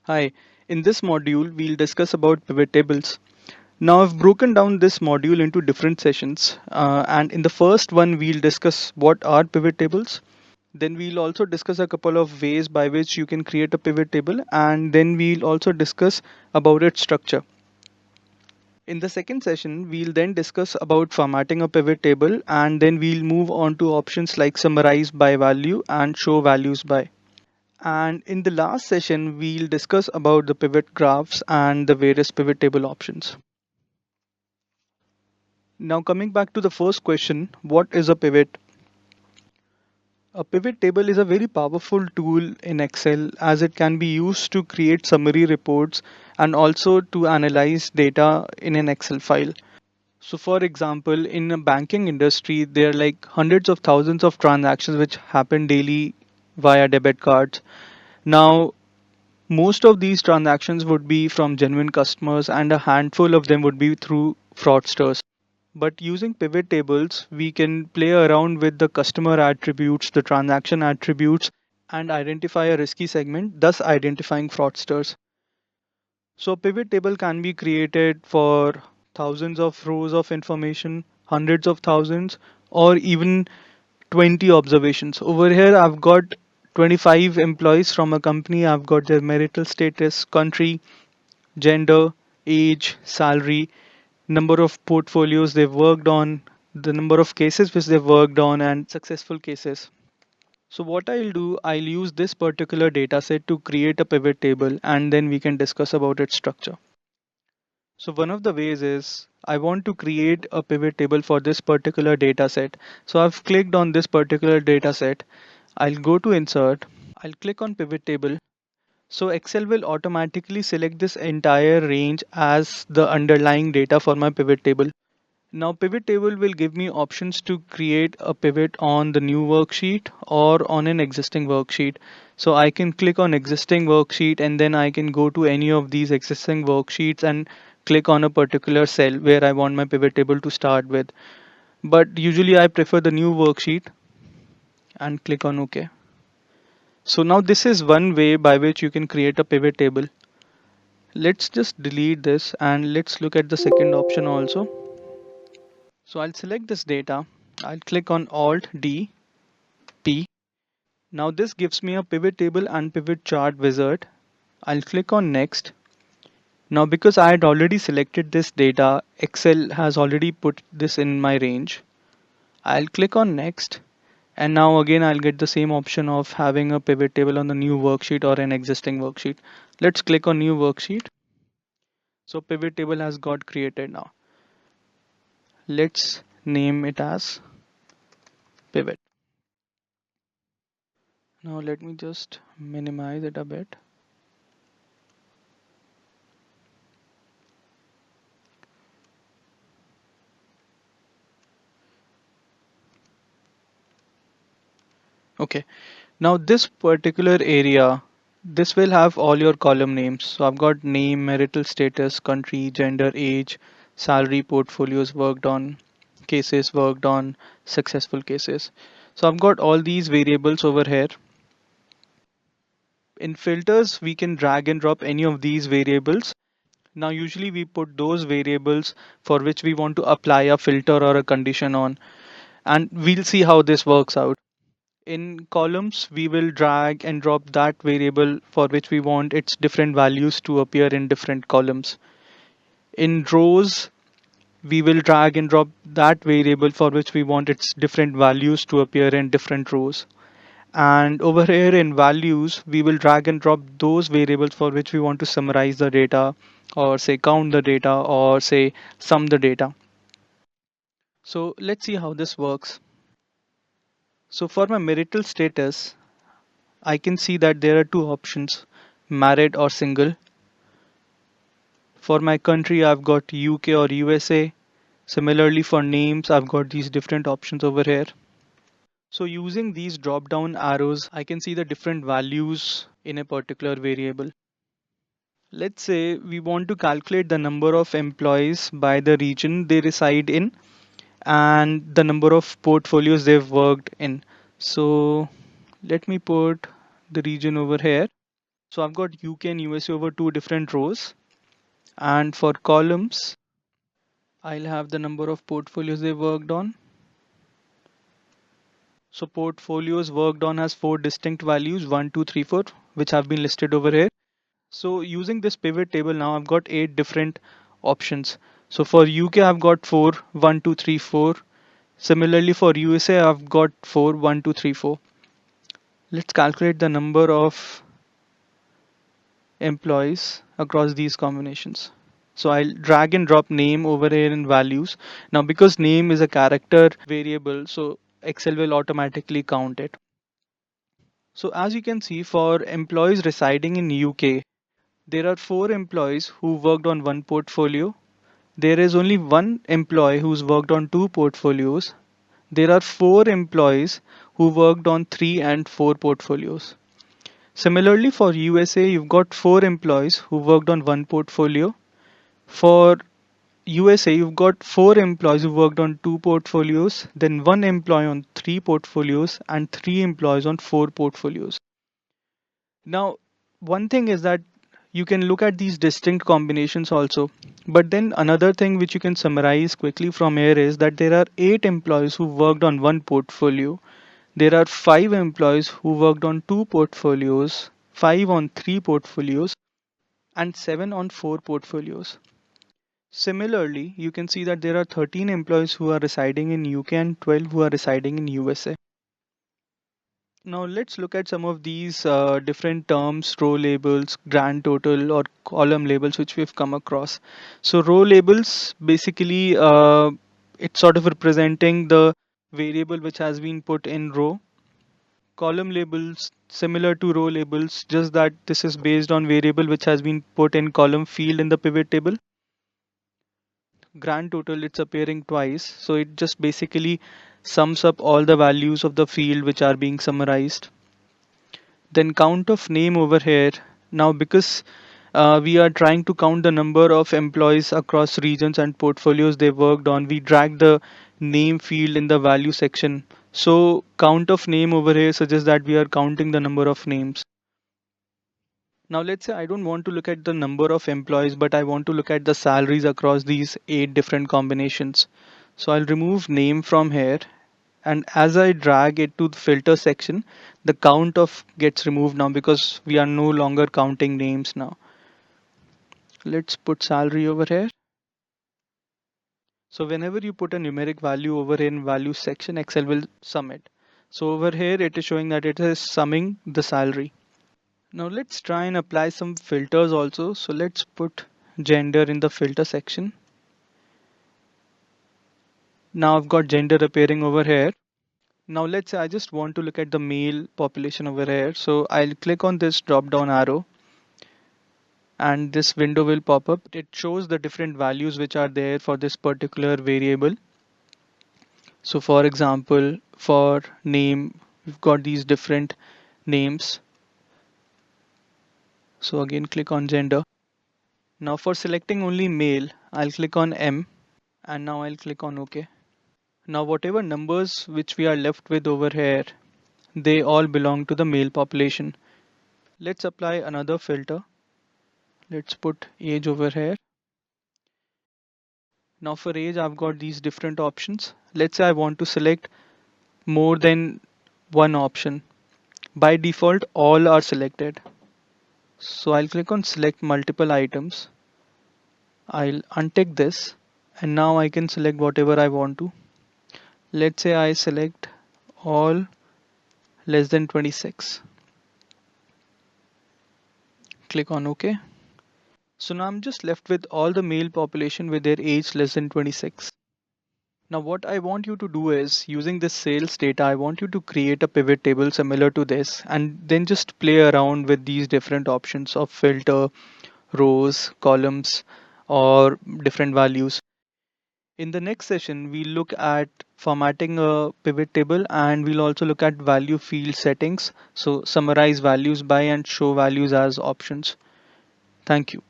Hi, in this module we'll discuss about pivot tables. Now I've broken down this module into different sessions and in the first one we'll discuss what are pivot tables. Then we'll also discuss a couple of ways by which you can create a pivot table and then we'll also discuss about its structure. In the second session we'll then discuss about formatting a pivot table and then we'll move on to options like summarize by value and show values by. And in the last session, we'll discuss about the pivot graphs and the various pivot table options. Now coming back to the first question, what is a pivot? A pivot table is a very powerful tool in Excel as it can be used to create summary reports and also to analyze data in an Excel file. So for example, in a banking industry, there are like hundreds of thousands of transactions which happen daily via debit cards. Now, most of these transactions would be from genuine customers and a handful of them would be through fraudsters. But using pivot tables, we can play around with the customer attributes, the transaction attributes, and identify a risky segment, thus identifying fraudsters. So a pivot table can be created for thousands of rows of information, hundreds of thousands, or even 20 observations. Over here, I've got 25 employees from a company. I've got their marital status, country, gender, age, salary, number of portfolios they've worked on, the number of cases which they've worked on, and successful cases. So what I'll do, I'll use this particular data set to create a pivot table and then we can discuss about its structure. So one of the ways is I want to create a pivot table for this particular data set. So I've clicked on this particular data set. I'll go to insert. I'll click on pivot table. So Excel will automatically select this entire range as the underlying data for my pivot table. Now pivot table will give me options to create a pivot on the new worksheet or on an existing worksheet. So I can click on existing worksheet and then I can go to any of these existing worksheets and click on a particular cell where I want my pivot table to start with. But usually I prefer the new worksheet and click on OK. So now this is one way by which you can create a pivot table. Let's just delete this and let's look at the second option also. So I'll select this data. I'll click on Alt D P. Now this gives me a pivot table and pivot chart wizard. I'll click on next. Now because I had already selected this data, Excel has already put this in my range. I'll click on next. And now again I'll get the same option of having a pivot table on the new worksheet or an existing worksheet. Let's click on new worksheet. So pivot table has got created now. Let's name it as pivot. Now let me just minimize it a bit. Okay, now this particular area, this will have all your column names. So I've got name, marital status, country, gender, age, salary, portfolios worked on, cases worked on, successful cases. So I've got all these variables over here. In filters, we can drag and drop any of these variables. Now usually we put those variables for which we want to apply a filter or a condition on, and we'll see how this works out. In columns, we will drag and drop that variable for which we want its different values to appear in different columns. In rows, we will drag and drop that variable for which we want its different values to appear in different rows. And over here in values, we will drag and drop those variables for which we want to summarize the data or say count the data or say sum the data. So let's see how this works. So for my marital status, I can see that there are two options, married or single. For my country, I've got UK or USA. Similarly, for names, I've got these different options over here. So using these drop down arrows, I can see the different values in a particular variable. Let's say we want to calculate the number of employees by the region they reside in and the number of portfolios they've worked in. So let me put the region over here. So I've got UK and USA over two different rows. And for columns, I'll have the number of portfolios they worked on. So portfolios worked on has four distinct values, 1, 2, 3, 4, which have been listed over here. So using this pivot table now, I've got 8 different options. So for UK, I've got 4, 1, 2, 3, 4. Similarly for USA, I've got 4, 1, 2, 3, 4. Let's calculate the number of employees across these combinations. So I'll drag and drop name over here in values. Now because name is a character variable, so Excel will automatically count it. So as you can see, for employees residing in UK, there are 4 employees who worked on one portfolio. There is only one employee who's worked on two portfolios. There are 4 employees who worked on 3 and 4 portfolios. Similarly, for USA, you've got 4 employees who worked on one portfolio. For USA, you've got 4 employees who worked on two portfolios, then one employee on 3 portfolios, and 3 employees on 4 portfolios. Now, one thing is that you can look at these distinct combinations also. But then another thing which you can summarize quickly from here is that there are 8 employees who worked on one portfolio. There are 5 employees who worked on two portfolios, 5 on 3 portfolios, and 7 on 4 portfolios. Similarly, you can see that there are 13 employees who are residing in UK and 12 who are residing in USA. Now let's look at some of these different terms, row labels, grand total or column labels which we've come across. So row labels basically it's sort of representing the variable which has been put in row. Column labels similar to row labels, just that this is based on variable which has been put in column field in the pivot table. Grand total, it's appearing twice, so it just basically sums up all the values of the field which are being summarized. Then count of name over here. Now because we are trying to count the number of employees across regions and portfolios they worked on, we drag the name field in the value section. So count of name over here suggests that we are counting the number of names. Now let's say I don't want to look at the number of employees, but I want to look at the salaries across these 8 different combinations. So I'll remove name from here, and as I drag it to the filter section, the count of gets removed now because we are no longer counting names now. Let's put salary over here. So whenever you put a numeric value over in value section, Excel will sum it. So over here it is showing that it is summing the salary. Now let's try and apply some filters also. So let's put gender in the filter section. Now I've got gender appearing over here. Now let's say I just want to look at the male population over here. So I'll click on this drop down arrow and this window will pop up. It shows the different values which are there for this particular variable. So for example, for name, we've got these different names. So again, click on gender. Now for selecting only male, I'll click on M and now I'll click on OK. Now whatever numbers which we are left with over here, they all belong to the male population. Let's apply another filter. Let's put age over here. Now for age, I've got these different options. Let's say I want to select more than one option. By default, all are selected. So I'll click on select multiple items. I'll untick this and now I can select whatever I want to. Let's say I select all less than 26. Click on OK. So now I'm just left with all the male population with their age less than 26. Now what I want you to do is, using this sales data, I want you to create a pivot table similar to this and then just play around with these different options of filter, rows, columns, or different values. In the next session, we'll look at formatting a pivot table and we'll also look at value field settings. So summarize values by and show values as options. Thank you.